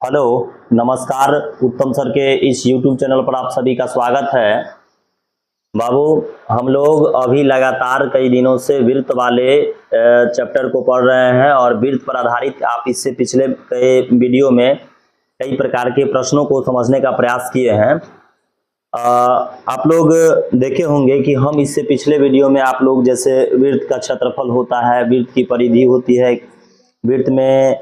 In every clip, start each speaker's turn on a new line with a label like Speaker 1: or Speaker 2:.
Speaker 1: Hello, नमस्कार। उत्तम sir के इस YouTube चैनल पर आप सभी का स्वागत है। बाबू, हम लोग अभी लगातार कई दिनों से वित्त वाले चैप्टर को पढ़ रहे हैं और वित्त पर आधारित आप इससे पिछले कई वीडियो में कई प्रकार के प्रश्नों को समझने का प्रयास किए हैं। आप लोग देखे होंगे कि हम इससे पिछले वीडियो में आप लोग जैसे वृत्त का क्षेत्रफल होता है, वृत्त की परिधि होती है, वृत्त में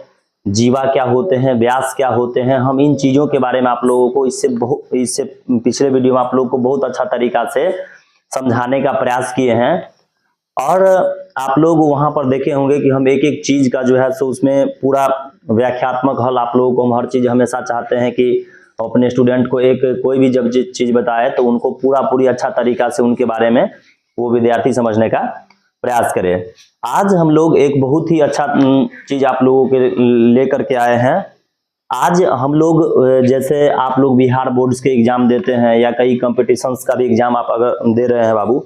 Speaker 1: जीवा क्या होते हैं, व्यास क्या होते हैं, हम इन चीज़ों के बारे में आप लोगों को इससे पिछले वीडियो में आप लोगों को बहुत अच्छा तरीका से समझाने का प्रयास किए हैं। और आप लोग वहां पर देखे होंगे कि हम एक एक चीज का जो है सो उसमें पूरा व्याख्यात्मक हल आप लोगों को हम हर चीज हमेशा चाहते हैं कि अपने स्टूडेंट को एक कोई भी जब चीज बताए तो उनको पूरी अच्छा तरीका से उनके बारे में वो विद्यार्थी समझने का प्रयास करें। आज हम लोग एक बहुत ही अच्छा चीज आप लोगों के लेकर के आए हैं। आज हम लोग जैसे आप लोग बिहार बोर्ड्स के एग्जाम देते हैं या कई कंपटीशंस का भी एग्जाम आप अगर दे रहे हैं बाबू,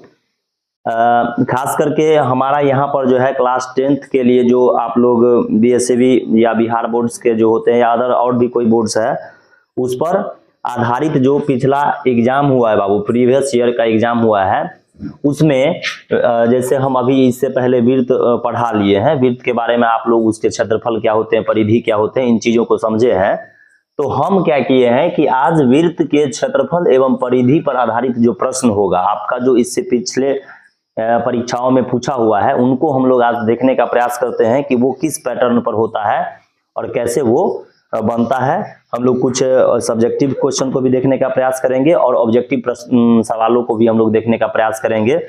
Speaker 1: खास करके हमारा यहाँ पर जो है क्लास 10th के लिए जो आप लोग बीएसएबी या बिहार बोर्ड्स के जो होते हैं या अदर और भी कोई बोर्ड्स है उस पर आधारित जो पिछला एग्जाम हुआ है बाबू, प्रीवियस ईयर का एग्जाम हुआ है, उसमें जैसे हम अभी इससे पहले वृत्त पढ़ा लिए हैं, वृत्त के बारे में आप लोग उसके क्षेत्रफल क्या होते हैं, परिधि क्या होते हैं, इन चीजों को समझे हैं। तो हम क्या किए हैं कि आज वृत्त के क्षेत्रफल एवं परिधि पर आधारित जो प्रश्न होगा आपका, जो इससे पिछले परीक्षाओं में पूछा हुआ है, उनको हम लोग आज देखने का प्रयास करते हैं कि वो किस पैटर्न पर होता है और कैसे वो बनता है। हम लोग कुछ सब्जेक्टिव क्वेश्चन को भी देखने का प्रयास करेंगे और ऑब्जेक्टिव सवालों को भी हम लोग देखने का प्रयास करेंगे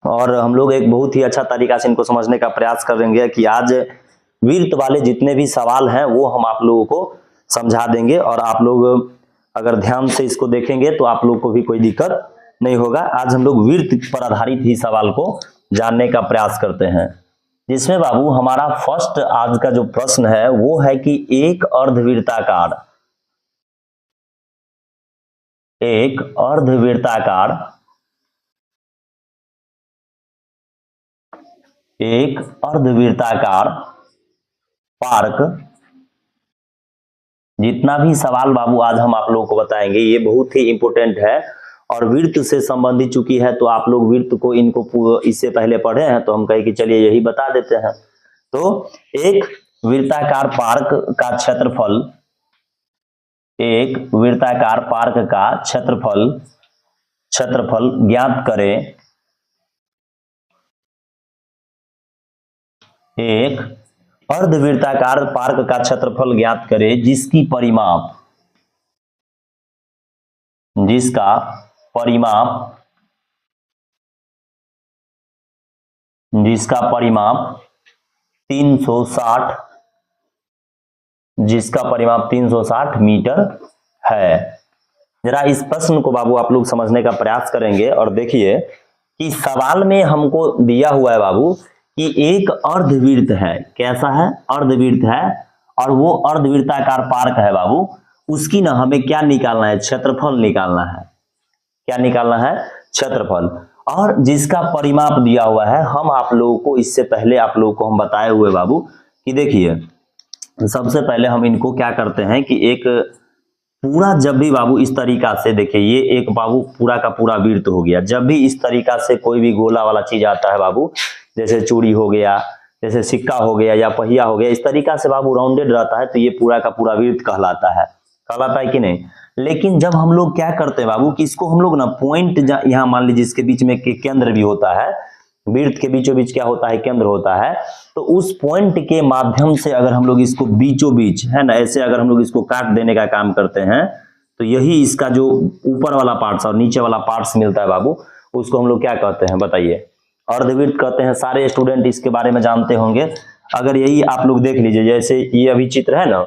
Speaker 1: और हम लोग एक बहुत ही अच्छा तरीका से इनको समझने का प्रयास करेंगे कि आज वृत्त वाले जितने भी सवाल हैं वो हम आप लोगों को समझा देंगे और आप लोग अगर ध्यान से इसको देखेंगे तो आप लोग को भी कोई दिक्कत नहीं होगा। आज हम लोग वृत्त पर आधारित ही सवाल को जानने का प्रयास करते हैं, जिसमें बाबू हमारा फर्स्ट आज का जो प्रश्न है वो है कि एक अर्धवृत्ताकार पार्क, जितना भी सवाल बाबू आज हम आप लोगों को बताएंगे ये बहुत ही इंपॉर्टेंट है और वृत्त से संबंधित चुकी है। तो आप लोग वृत्त को इनको इससे पहले पढ़े हैं तो हम कहे कि चलिए यही बता देते हैं। तो एक वृत्ताकार पार्क का क्षेत्रफल, एक वृत्ताकार पार्क का क्षेत्रफल ज्ञात करें। एक अर्धवृत्ताकार पार्क का क्षेत्रफल ज्ञात करें जिसका परिमाप 360 मीटर है। जरा इस प्रश्न को बाबू आप लोग समझने का प्रयास करेंगे और देखिए कि सवाल में हमको दिया हुआ है बाबू कि एक अर्धवृत्त है, कैसा है, अर्धवृत्त है और वो अर्धवृत्ताकार पार्क है बाबू, उसकी ना हमें क्या निकालना है, क्षेत्रफल निकालना है। क्या निकालना है? क्षेत्रफल। और जिसका परिमाप दिया हुआ है, हम आप लोगों को इससे पहले आप लोगों को हम बताए हुए बाबू कि देखिए सबसे पहले हम इनको क्या करते हैं कि एक पूरा, जब भी बाबू इस तरीका से देखिए ये एक बाबू पूरा का पूरा वृत्त हो गया। जब भी इस तरीका से कोई भी गोला वाला चीज आता है बाबू, जैसे चूड़ी हो गया, जैसे सिक्का हो गया या पहिया हो गया, इस तरीका से बाबू राउंडेड रहता है तो ये पूरा का पूरा वृत्त कहलाता है कि नहीं। लेकिन जब हम लोग क्या करते हैं बाबू कि इसको हम लोग ना पॉइंट, यहाँ मान लीजिए इसके बीच में केंद्र भी होता है, वृत्त के बीचों बीच क्या होता है, केंद्र होता है, तो उस पॉइंट के माध्यम से अगर हम लोग इसको बीचों बीच है ना, ऐसे अगर हम लोग इसको काट देने का काम करते हैं तो यही इसका जो ऊपर वाला पार्ट्स और नीचे वाला पार्ट्स मिलता है बाबू, उसको हम लोग क्या कहते हैं बताइए? अर्धवृत्त कहते हैं। सारे स्टूडेंट इसके बारे में जानते होंगे। अगर यही आप लोग देख लीजिए, जैसे ये अभी चित्र है ना,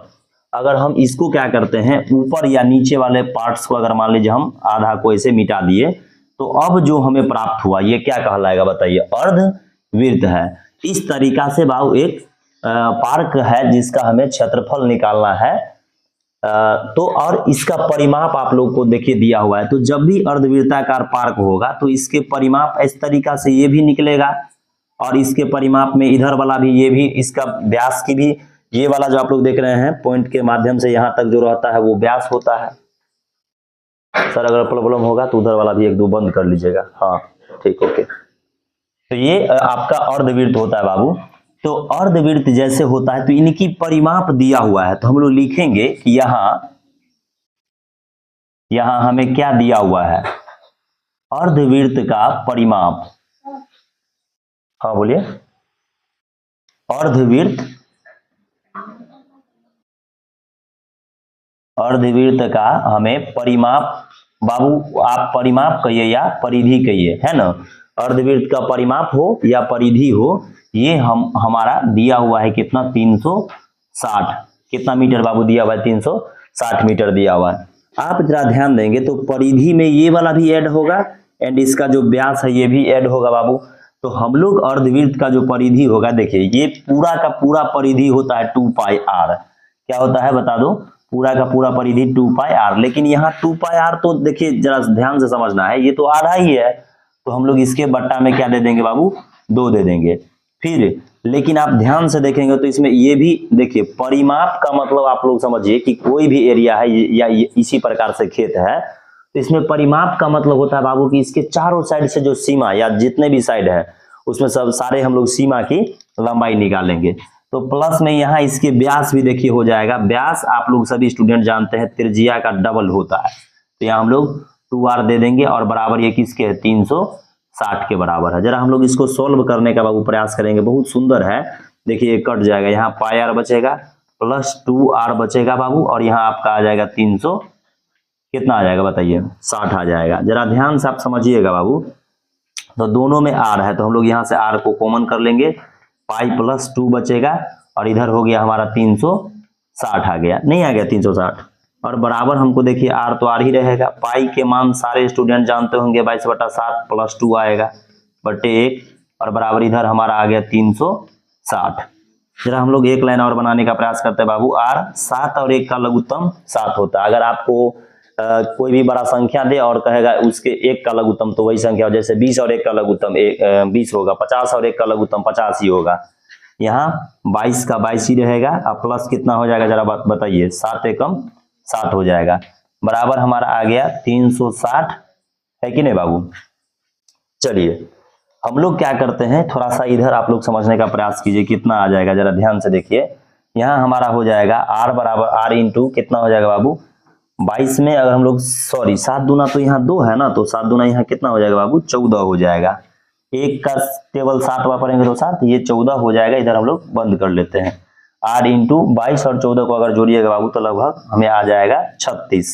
Speaker 1: अगर हम इसको क्या करते हैं ऊपर या नीचे वाले पार्ट्स को अगर मान लीजिए हम आधा को ऐसे मिटा दिए तो अब जो हमें प्राप्त हुआ ये क्या कहलाएगा बताइए? अर्धवृत्त है। इस तरीका से बाबू एक पार्क है जिसका हमें क्षेत्रफल निकालना है। तो और इसका परिमाप आप लोग को देखिए दिया हुआ है। तो जब भी अर्धवृत्ताकार पार्क होगा तो इसके परिमाप इस तरीका से ये भी निकलेगा और इसके परिमाप में इधर वाला भी, ये भी इसका व्यास की भी ये वाला जो आप लोग देख रहे हैं पॉइंट के माध्यम से यहाँ तक जो रहता है वो व्यास होता है। सर अगर प्रॉब्लम होगा तो उधर वाला भी एक दो बंद कर लीजिएगा। हाँ ठीक, ओके। तो ये आपका अर्धवृत्त होता है बाबू। तो अर्धवृत्त जैसे होता है तो इनकी परिमाप दिया हुआ है, तो हम लोग लिखेंगे कि यहां हमें क्या दिया हुआ है, अर्धवृत्त का परिमाप। हाँ बोलिए। अर्धवृत्त का हमें परिमाप, बाबू आप परिमाप कहिए या परिधि कहिए, है ना। अर्धवृत्त का परिमाप हो या परिधि हो, ये हमारा दिया हुआ है कितना, 360। कितना मीटर बाबू दिया हुआ है, 360 मीटर दिया हुआ है। आप जरा ध्यान देंगे तो परिधि में ये वाला भी ऐड होगा एंड इसका जो व्यास है ये भी ऐड होगा बाबू। तो हम लोग अर्धवृत्त का जो परिधि होगा, देखिए ये पूरा का पूरा परिधि होता है 2 पाई r। क्या होता है बता दो, पूरा का पूरा परिधि 2 पाई r। लेकिन यहाँ 2 पाई r तो देखिए जरा ध्यान से समझना है, ये तो आधा ही है, तो हम लोग इसके बट्टा में क्या दे देंगे बाबू, 2 दे देंगे। फिर लेकिन आप ध्यान से देखेंगे तो इसमें ये भी देखिए, परिमाप का मतलब आप लोग समझिए कि कोई भी एरिया है या इसी प्रकार से खेत है, तो इसमें परिमाप का मतलब होता है बाबू कि इसके चारों साइड से जो सीमा या जितने भी साइड है उसमें सब सारे हम लोग सीमा की लंबाई निकालेंगे। तो प्लस में यहाँ इसके व्यास भी देखिए हो जाएगा। व्यास आप लोग सभी स्टूडेंट जानते हैं त्रिज्या का डबल होता है, तो यहाँ हम लोग 2r दे देंगे और बराबर ये किसके है, 360 के बराबर है। जरा हम लोग इसको सोल्व करने का बाबू प्रयास करेंगे, बहुत सुंदर है। देखिए ये कट जाएगा, यहाँ पाई r बचेगा प्लस 2r बचेगा बाबू, और यहाँ आपका आ जाएगा 300, कितना आ जाएगा बताइए, 60 आ जाएगा। जरा ध्यान से आप समझिएगा बाबू। तो दोनों में r है तो हम लोग यहाँ से r को कॉमन कर लेंगे, पाई प्लस 2 बचेगा और इधर हो गया हमारा 360 आ गया, नहीं आ गया 360, और बराबर हमको देखिए r तो r ही रहेगा। पाई के मान सारे स्टूडेंट जानते होंगे 22/7 प्लस 2 आएगा बटे 1, और बराबर इधर हमारा आ गया 360। जरा हम लोग एक लाइन और बनाने का प्रयास करते हैं बाबू। r 7 और 1 का लघुत्तम 7 होता है। अगर आपको कोई भी बड़ा संख्या दे और कहेगा उसके 1 का लघुत्तम, तो वही संख्या, जैसे 20 और 1 का लघुत्तम 20 होगा, 50 और 1 का लघुत्तम 50 ही होगा। यहाँ 22 का 22 ही रहेगा, अब प्लस कितना हो जाएगा जरा बताइए, 7 एकम 7 हो जाएगा, बराबर हमारा आ गया 360, है कि नहीं बाबू। चलिए हम लोग क्या करते हैं, थोड़ा सा इधर आप लोग समझने का प्रयास कीजिए, कितना आ जाएगा जरा ध्यान से देखिए। यहाँ हमारा हो जाएगा r बराबर r इंटू कितना हो जाएगा बाबू, 22 में अगर हम लोग, सॉरी 7 दूना तो यहाँ 2 है ना, तो 7 दूना यहाँ कितना हो जाएगा बाबू, 14 हो जाएगा। 1 का टेबल 7 बार पढ़ेंगे तो 7, ये 14 हो जाएगा। इधर हम लोग बंद कर लेते हैं। r इंटू 22 और 14 को अगर जोड़िएगा बाबू तो लगभग हमें आ जाएगा 36,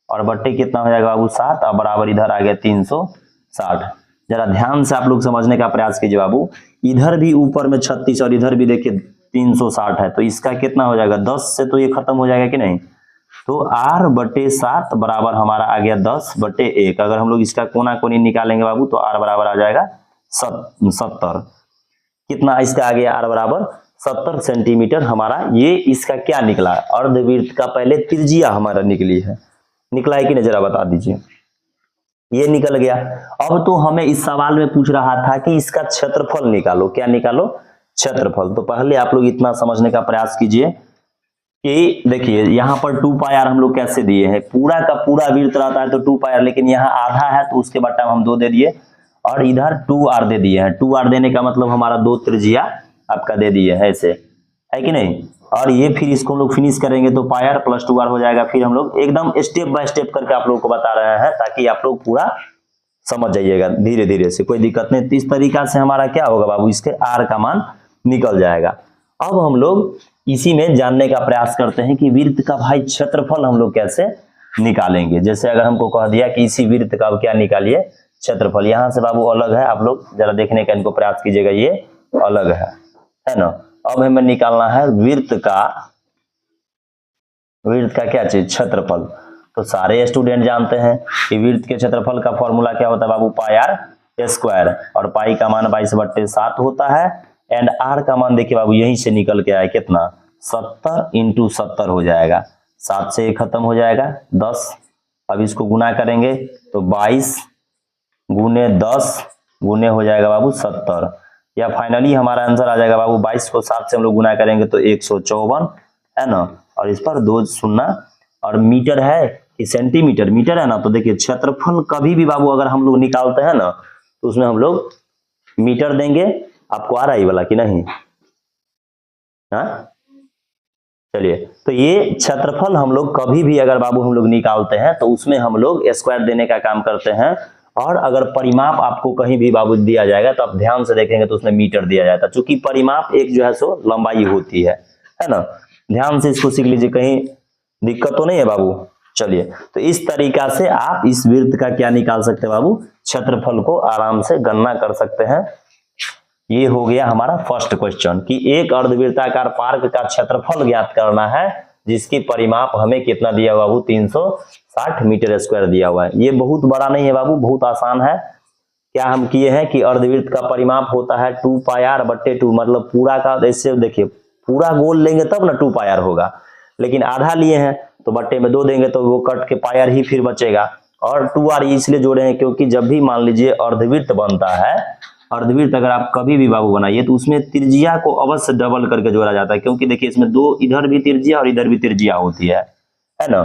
Speaker 1: और बट्टे कितना हो जाएगा बाबू 7, और बराबर इधर आ गया 360। जरा ध्यान से आप लोग समझने का प्रयास कीजिए बाबू। इधर भी ऊपर में 36 और इधर भी देखिए 360 है, तो इसका कितना हो जाएगा, 10 से तो ये खत्म हो जाएगा कि नहीं। तो r बटे 7 बराबर हमारा आ गया 10 बटे 1। अगर हम लोग इसका कोना कोनी निकालेंगे बाबू तो r बराबर आ जाएगा 70। कितना इसका आ गया, r बराबर 70 सेंटीमीटर हमारा। ये इसका क्या निकला, अर्धवृत्त का पहले त्रिज्या हमारा निकली है, निकला है कि नहीं जरा बता दीजिए। ये निकल गया। अब तो हमें इस सवाल में पूछ रहा था कि इसका क्षेत्रफल निकालो। क्या निकालो, क्षेत्रफल। तो पहले आप लोग इतना समझने का प्रयास कीजिए कि देखिए यहाँ पर 2 पाई r हम लोग कैसे दिए हैं, पूरा का पूरा वृत्त रहता है तो 2 पाई r, लेकिन यहाँ आधा है तो उसके बट्टा में हम 2 दे दिए, और इधर 2r दे दिए हैं। 2r देने का मतलब हमारा 2 त्रिज्या आपका दे दिए है, ऐसे है कि नहीं। और ये फिर इसको हम लोग फिनिश करेंगे तो पाई r प्लस 2r हो जाएगा। फिर हम लोग एकदम स्टेप बाय स्टेप करके आप लोग को बता रहे हैं ताकि आप लोग पूरा समझ जाइएगा धीरे धीरे से, कोई दिक्कत नहीं। तो इस तरीका से हमारा क्या होगा बाबू, इसके r का मान निकल जाएगा। अब हम लोग इसी में जानने का प्रयास करते हैं कि वृत्त का भाई क्षेत्रफल हम लोग कैसे निकालेंगे। जैसे अगर हमको कह दिया कि इसी वृत्त का क्या निकालिए क्षेत्रफल, यहाँ से बाबू अलग है, आप लोग जरा देखने का इनको प्रयास कीजिएगा, ये अलग है ना। अब हमें निकालना है वृत्त का क्या चीज, क्षेत्रफल। तो सारे स्टूडेंट जानते हैं कि वृत्त के क्षेत्रफल का फॉर्मूला क्या होता है बाबू, पाई r स्क्वायर, और पाई का मान 22/7 होता है, एंड r का मान देखिए बाबू यहीं से निकल के आया कितना, 70 इंटू 70 हो जाएगा। 7 से 1 खत्म हो जाएगा, 10। अब इसको गुना करेंगे तो 22 गुने 10 गुने हो जाएगा बाबू 70। या फाइनली हमारा आंसर आ जाएगा बाबू 22 को 7 से हम लोग गुना करेंगे तो 154 है ना, और इस पर 2 शून्य, और मीटर है कि सेंटीमीटर, मीटर है ना, तो देखिए क्षेत्रफल कभी भी बाबू अगर हम लोग निकालते हैं ना तो उसमें हम लोग मीटर देंगे। आपको आ रहा है वाला कि नहीं? हाँ चलिए, तो ये क्षेत्रफल हम लोग कभी भी अगर बाबू हम लोग निकालते हैं तो उसमें हम लोग स्क्वायर देने का काम करते हैं। और अगर परिमाप आपको कहीं भी बाबू दिया जाएगा तो आप ध्यान से देखेंगे तो उसमें मीटर दिया जाता है, क्योंकि परिमाप एक जो है सो लंबाई होती है ना। ध्यान से इसको सीख लीजिए, कहीं दिक्कत तो नहीं है बाबू। चलिए, तो इस तरीका से आप इस वृत्त का क्या निकाल सकते हैं बाबू, क्षेत्रफल को आराम से गणना कर सकते हैं। ये हो गया हमारा फर्स्ट क्वेश्चन कि एक अर्धवृत्ताकार पार्क का क्षेत्रफल ज्ञात करना है, जिसकी परिमाप हमें कितना दिया हुआ बाबू, 360 मीटर स्क्वायर दिया हुआ है। ये बहुत बड़ा नहीं है बाबू, बहुत आसान है। क्या हम किए हैं कि अर्धवृत्त का परिमाप होता है 2πr/2, मतलब पूरा का, ऐसे देखिए पूरा गोल लेंगे तब ना 2πr होगा, लेकिन आधा लिए हैं तो बट्टे में 2 देंगे तो वो कट के पायर ही फिर बचेगा। और 2r इसलिए जोड़े हैं क्योंकि जब भी मान लीजिए अर्धवृत्त बनता है, अर्धवृत्त अगर आप कभी भी बाबू बनाइए तो उसमें त्रिज्या को अवश्य डबल करके जोड़ा जाता है, क्योंकि देखिए इसमें 2 इधर भी त्रिज्या और इधर भी त्रिज्या होती है ना।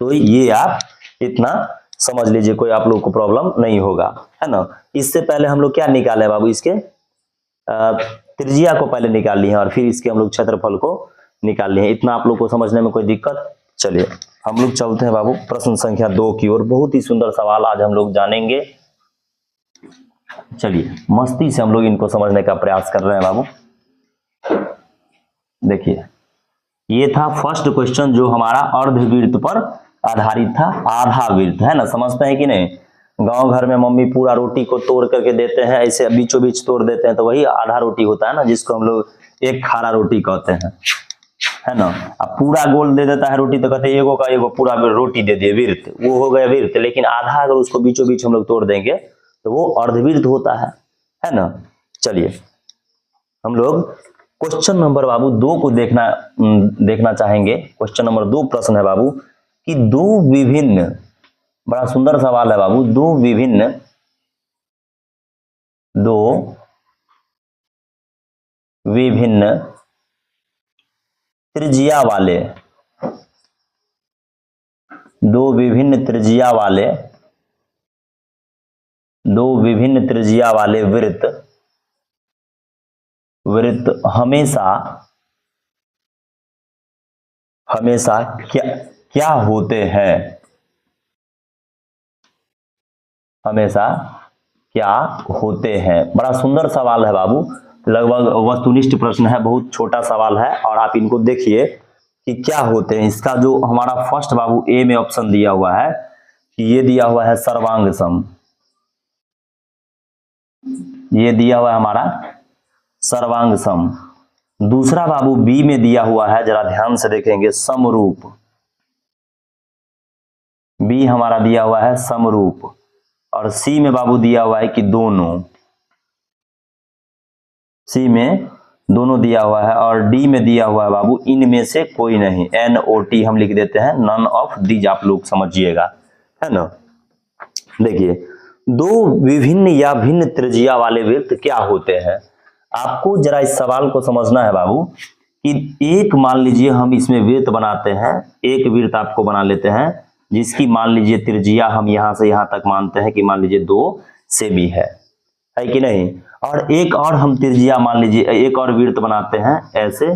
Speaker 1: तो ये आप इतना समझ लीजिए, कोई आप लोग को प्रॉब्लम नहीं होगा, है ना। इससे पहले हम लोग क्या निकाले बाबू, इसके त्रिज्या को पहले निकाल लिए हैं और फिर इसके हम लोग क्षेत्रफल को निकाल लिए हैं। इतना आप लोग को समझने में कोई दिक्कत? चलिए हम लोग चलते हैं बाबू प्रश्न संख्या 2 की ओर। बहुत ही सुंदर सवाल आज हम लोग जानेंगे। चलिए मस्ती से हम लोग इनको समझने का प्रयास कर रहे हैं बाबू। देखिए ये था फर्स्ट क्वेश्चन जो हमारा अर्धवृत्त पर आधारित था, आधा वृत्त, है ना। समझते हैं कि नहीं? गांव घर में मम्मी पूरा रोटी को तोड़ करके देते हैं, ऐसे बीचों बीच तोड़ देते हैं तो वही आधा रोटी होता है ना, जिसको हम लोग एक खारा रोटी कहते हैं, है ना। अब पूरा गोल दे देता है रोटी तो कहते हैं एगो का एगो पूरा रोटी दे दिए, वृत्त, वो हो गया वृत्त। लेकिन आधा अगर उसको बीचों बीच हम लोग तोड़ देंगे तो वो अर्धवृत्त होता है ना। चलिए हम लोग क्वेश्चन नंबर बाबू 2 को देखना चाहेंगे। क्वेश्चन नंबर 2 प्रश्न है बाबू कि दो विभिन्न, बड़ा सुंदर सवाल है बाबू, दो विभिन्न त्रिज्या वाले, दो विभिन्न त्रिज्या वाले वृत्त हमेशा क्या होते हैं, हमेशा क्या होते हैं। बड़ा सुंदर सवाल है बाबू, लगभग वस्तुनिष्ठ प्रश्न है, बहुत छोटा सवाल है। और आप इनको देखिए कि क्या होते हैं। इसका जो हमारा फर्स्ट बाबू ए में ऑप्शन दिया हुआ है कि ये दिया हुआ है सर्वांग सम, ये दिया हुआ है हमारा सर्वांग सम। दूसरा बाबू बी में दिया हुआ है, जरा ध्यान से देखेंगे, समरूप, बी हमारा दिया हुआ है समरूप। और सी में बाबू दिया हुआ है कि दोनों, सी में दोनों दिया हुआ है। और डी में दिया हुआ है बाबू इनमें से कोई नहीं, NOT हम लिख देते हैं, नन ऑफ दीज, आप लोग समझिएगा, है ना। देखिए दो विभिन्न या भिन्न त्रिज्या वाले वृत्त क्या होते हैं। आपको जरा इस सवाल को समझना है बाबू कि एक मान लीजिए हम इसमें वृत्त बनाते हैं, एक वृत्त आपको बना लेते हैं जिसकी मान लीजिए त्रिज्या हम यहां से यहां तक मानते हैं कि मान लीजिए 2 सेमी है कि नहीं। और एक और हम त्रिज्या मान लीजिए, एक और वृत्त बनाते हैं ऐसे,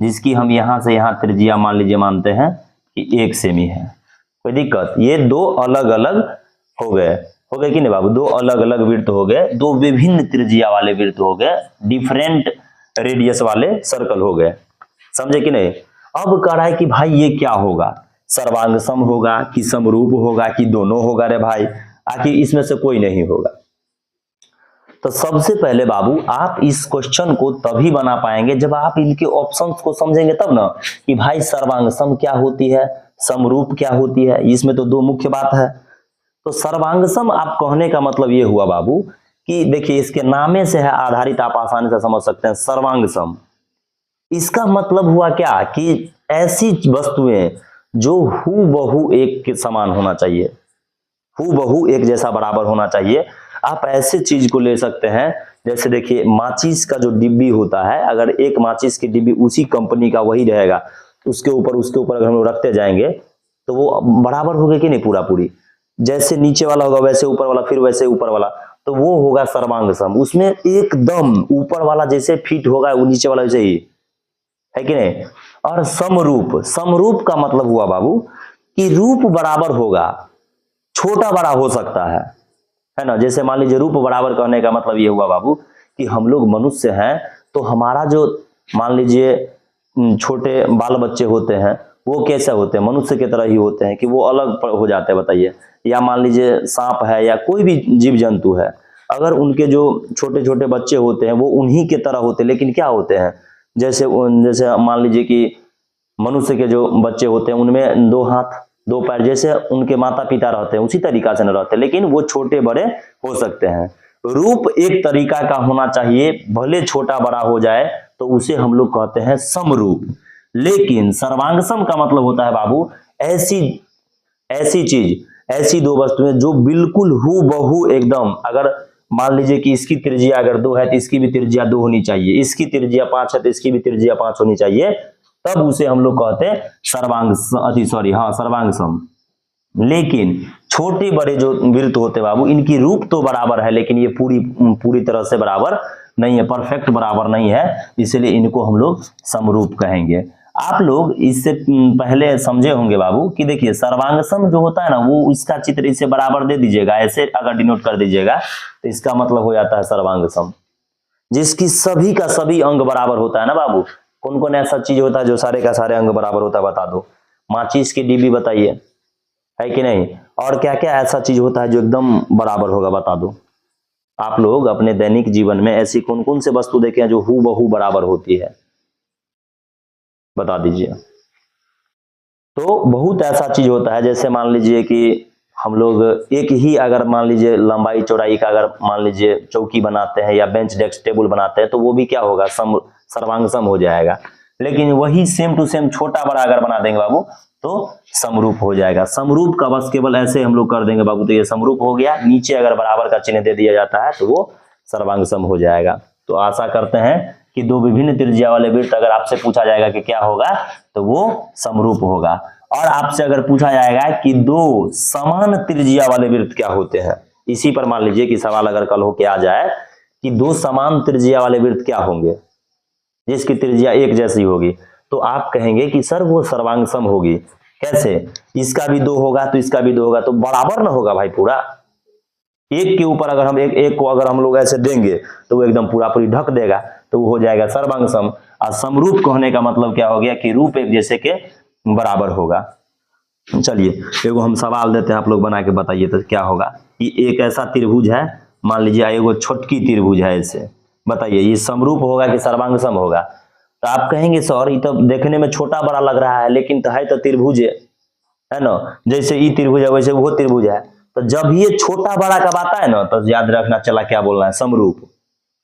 Speaker 1: जिसकी हम यहां से यहां त्रिज्या मान लीजिए मानते हैं कि 1 सेमी है। कोई दिक्कत? ये दो अलग अलग हो गए कि नहीं बाबू, दो अलग अलग वृत्त हो गए, दो विभिन्न त्रिज्या वाले वृत्त हो गए, डिफरेंट रेडियस वाले सर्कल हो गए, समझे कि नहीं। अब कह रहा है कि भाई ये क्या होगा, सर्वांग सम होगा कि समरूप होगा कि दोनों होगा रे भाई, आखिर इसमें से कोई नहीं होगा। तो सबसे पहले बाबू आप इस क्वेश्चन को तभी बना पाएंगे जब आप इनके ऑप्शंस को समझेंगे, तब ना कि भाई सर्वांग सम क्या होती है, समरूप क्या होती है। इसमें तो दो मुख्य बात है। तो सर्वांग सम आप कहने का मतलब ये हुआ बाबू कि देखिए इसके नामे से है आधारित, आप आसानी से समझ सकते हैं सर्वांग सम। इसका मतलब हुआ क्या कि ऐसी वस्तुएं जो हूबहू एक के समान होना चाहिए, हूबहू एक जैसा बराबर होना चाहिए। आप ऐसे चीज को ले सकते हैं जैसे देखिए माचिस का जो डिब्बी होता है, अगर एक माचिस की डिब्बी उसी कंपनी का वही रहेगा तो उसके ऊपर अगर हम लोग रखते जाएंगे तो वो बराबर होगा कि नहीं, पूरा पूरी, जैसे नीचे वाला होगा वैसे ऊपर वाला, फिर वैसे ऊपर वाला, तो वो होगा सर्वांग सम। उसमें एकदम ऊपर वाला जैसे फिट होगा वो नीचे वाला वैसे ही है कि नहीं। और समरूप, समरूप का मतलब हुआ बाबू कि रूप बराबर होगा, छोटा बड़ा हो सकता है ना। जैसे मान लीजिए रूप बराबर करने का मतलब ये हुआ बाबू कि हम लोग मनुष्य हैं तो हमारा जो मान लीजिए छोटे बाल बच्चे होते हैं वो कैसे होते हैं, मनुष्य की तरह ही होते हैं कि वो अलग हो जाते हैं, बताइए। या मान लीजिए सांप है या कोई भी जीव जंतु है, अगर उनके जो छोटे छोटे बच्चे होते हैं वो उन्हीं के तरह होते हैं, लेकिन क्या होते हैं, जैसे जैसे मान लीजिए कि मनुष्य के जो बच्चे होते हैं उनमें 2 हाथ 2 पैर जैसे उनके माता पिता रहते हैं उसी तरीका से न रहते, लेकिन वो छोटे बड़े हो सकते हैं। रूप एक तरीका का होना चाहिए, भले छोटा बड़ा हो जाए तो उसे हम लोग कहते हैं समरूप। लेकिन सर्वांगसम का मतलब होता है बाबू ऐसी ऐसी चीज, ऐसी 2 वस्तुएं जो बिल्कुल हूबहू एकदम, अगर मान लीजिए कि इसकी त्रिज्या अगर 2 है तो इसकी भी त्रिज्या 2 होनी चाहिए, इसकी त्रिज्या 5 है तो इसकी भी त्रिज्या 5 होनी चाहिए, तब उसे हम लोग कहते हैं सर्वांग सम। लेकिन छोटे बड़े जो वृत्त होते हैं बाबू, इनकी रूप तो बराबर है लेकिन ये पूरी पूरी तरह से बराबर नहीं है, परफेक्ट बराबर नहीं है, इसलिए इनको हम लोग समरूप कहेंगे। आप लोग इससे पहले समझे होंगे बाबू कि देखिए सर्वांगसम जो होता है ना, वो इसका चित्र इसे बराबर दे दीजिएगा, ऐसे अगर डिनोट कर दीजिएगा तो इसका मतलब हो जाता है सर्वांगसम, जिसकी सभी का सभी अंग बराबर होता है ना बाबू। कौन कौन ऐसा चीज होता है जो सारे का सारे अंग बराबर होता है, बता दो। माचिस की डिब्बी बताइए, है कि नहीं। और क्या क्या ऐसा चीज होता है जो एकदम बराबर होगा, बता दो। आप लोग अपने दैनिक जीवन में ऐसी कौन कौन से वस्तु देखे हैं जो हूबहू बराबर होती है, बता दीजिए। तो बहुत ऐसा चीज होता है, जैसे मान लीजिए कि हम लोग एक ही अगर मान लीजिए लंबाई चौड़ाई का अगर मान लीजिए चौकी बनाते हैं या बेंच डेस्क टेबल बनाते हैं तो वो भी क्या होगा, सर्वांगसम हो जाएगा। लेकिन वही सेम टू सेम छोटा बड़ा अगर बना देंगे बाबू तो समरूप हो जाएगा। समरूप का बस केवल ऐसे हम लोग कर देंगे बाबू तो ये समरूप हो गया, नीचे अगर बराबर का चिन्ह दे दिया जाता है तो वो सर्वांगसम हो जाएगा। तो आशा करते हैं कि 2 विभिन्न त्रिज्या वाले वृत्त अगर आपसे पूछा जाएगा कि क्या होगा तो वो समरूप होगा। और आपसे अगर पूछा जाएगा कि 2 समान त्रिज्या वाले वृत्त क्या होते हैं, इसी पर मान लीजिए कि सवाल अगर कल हो के आ जाए कि 2 समान त्रिज्या वाले वृत्त क्या होंगे जिसकी त्रिज्या एक जैसी होगी, तो आप कहेंगे कि सर वो सर्वांगसम होगी। कैसे, इसका भी 2 होगा तो इसका भी 2 होगा तो बराबर ना होगा भाई पूरा। एक के ऊपर अगर हम एक को अगर हम लोग ऐसे देंगे तो वो एकदम पूरा पूरी ढक देगा, तो वो हो जाएगा सर्वांगसम। और समरूप कहने का मतलब क्या हो गया कि रूप एक जैसे के बराबर होगा। चलिए एगो हम सवाल देते हैं, आप लोग बना के बताइए तो क्या होगा। कि एक ऐसा त्रिभुज है, मान लीजिए एगो छोटकी त्रिभुज है, ऐसे बताइए ये समरूप होगा कि सर्वांगसम होगा। तो आप कहेंगे सर ये तो देखने में छोटा बड़ा लग रहा है लेकिन तो है तो त्रिभुज है ना, जैसे ये त्रिभुज है वैसे वो त्रिभुज है। तो जब ये छोटा बड़ा कब आता है ना तो याद रखना चला क्या बोलना है, समरूप,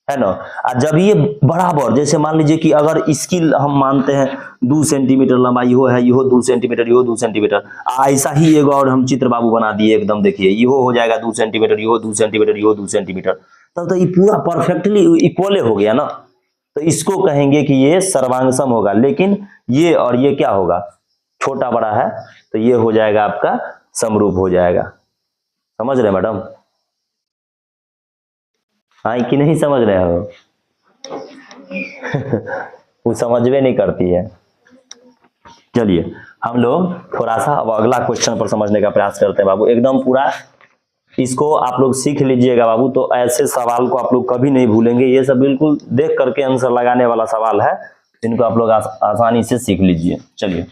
Speaker 1: है ना। और जब ये बराबर, जैसे मान लीजिए कि अगर इसकी हम मानते हैं 2 सेंटीमीटर लंबाई हो है, यो 2 सेंटीमीटर, यो 2 सेंटीमीटर, ऐसा ही एक और हम चित्र बाबू बना दिए एकदम, देखिए यो हो जाएगा 2 सेंटीमीटर, यो 2 सेंटीमीटर, यो 2 सेंटीमीटर, तब तो ये पूरा परफेक्टली इक्वल हो गया ना। तो इसको कहेंगे कि ये सर्वांगसम होगा। लेकिन ये और ये क्या होगा, छोटा बड़ा है, तो ये हो जाएगा आपका समरूप हो जाएगा। समझ रहे मैडम, हाँ कि नहीं समझ रहे हो वो समझवे नहीं करती है। चलिए हम लोग थोड़ा सा अब अगला क्वेश्चन पर समझने का प्रयास करते हैं बाबू, एकदम पूरा इसको आप लोग सीख लीजिएगा बाबू। तो ऐसे सवाल को आप लोग कभी नहीं भूलेंगे, ये सब बिल्कुल देख करके आंसर लगाने वाला सवाल है, जिनको आप लोग आसानी से सीख लीजिए। चलिए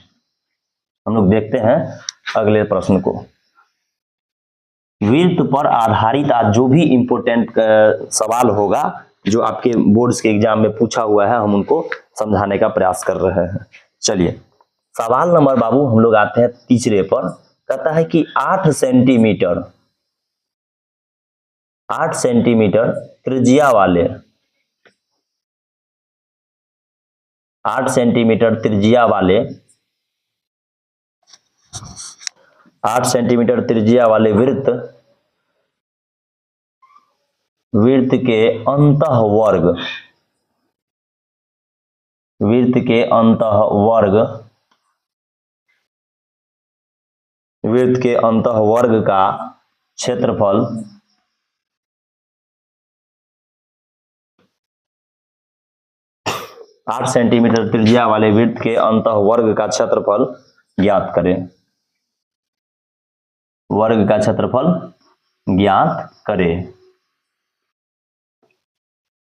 Speaker 1: हम लोग देखते हैं अगले प्रश्न को। वृत्त पर आधारित आज जो भी इंपोर्टेंट सवाल होगा जो आपके बोर्ड्स के एग्जाम में पूछा हुआ है, हम उनको समझाने का प्रयास कर रहे हैं। चलिए सवाल नंबर बाबू हम लोग आते हैं तीसरे पर। कहता है कि 8 सेंटीमीटर त्रिज्या वाले 8 सेंटीमीटर त्रिज्या वाले 8 सेंटीमीटर त्रिज्या वाले वृत्त वृत्त के अंतःवर्ग, वृत्त के अंतःवर्ग, वृत्त के अंतःवर्ग का क्षेत्रफल 8 सेंटीमीटर त्रिज्या वाले वृत्त के अंतःवर्ग का क्षेत्रफल ज्ञात करें। वर्ग का क्षेत्रफल ज्ञात करें।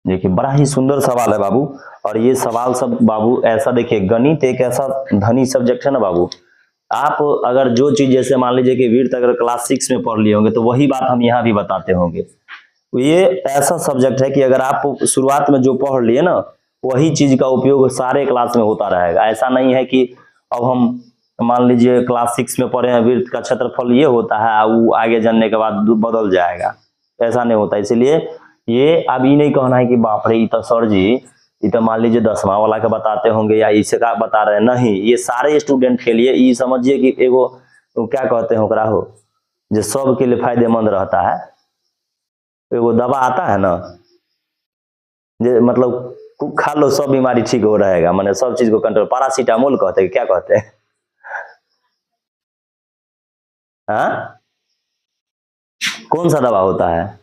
Speaker 1: देखिए बड़ा ही सुंदर सवाल है बाबू, और ये सवाल सब बाबू ऐसा देखिए, गणित एक ऐसा धनी सब्जेक्ट है ना बाबू। आप अगर जो चीज जैसे मान लीजिए कि वृत्त अगर क्लास 6 में पढ़ लिए होंगे तो वही बात हम यहाँ भी बताते होंगे। ये ऐसा सब्जेक्ट है कि अगर आप शुरुआत में जो पढ़ लिए ना वही चीज का उपयोग सारे क्लास में होता रहेगा। ऐसा नहीं है कि अब हम मान लीजिए क्लास 6 में पढ़े हैं वृत्त का क्षेत्रफल ये होता है, वो आगे जानने के बाद बदल जाएगा, ऐसा नहीं होता। इसलिए ये अब ये नहीं कहना है कि बाप रे तो सर जी ये तो मान लीजिए 10वां वाला के बताते होंगे या इसे का बता रहे हैं, नहीं, ये सारे स्टूडेंट के लिए ये समझिए कि एगो क्या कहते हैं ओकरा हो जो सब के लिए फायदेमंद रहता है। एगो दवा आता है ना, जो मतलब खा लो सब बीमारी ठीक हो रहेगा, माने सब चीज को कंट्रोल, पैरासीटामोल कहते हैं, क्या कहते हैं, हाँ कौन सा दवा होता है?